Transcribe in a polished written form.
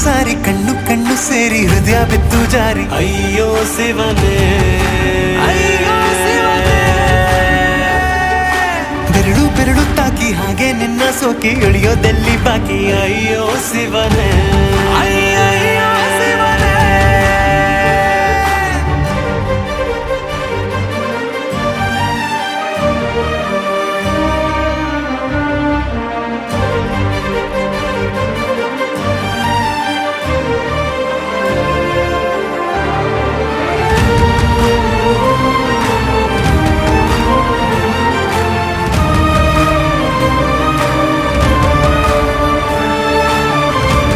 ಸಾರಿ ಕಣ್ಣು ಕಣ್ಣು ಸೇರಿ ಹೃದಯ ಬಿತ್ತು ಜಾರಿ ಅಯ್ಯೋ ಶಿವನೇ, ಬೆರಳು ಬೆರಳು ತಾಕಿ ಹಾಗೆ ನಿನ್ನ ಸೋಕಿ ಇಳಿಯೋದೆಲ್ಲಿ ಬಾಕಿ ಅಯ್ಯೋ ಶಿವನೇ.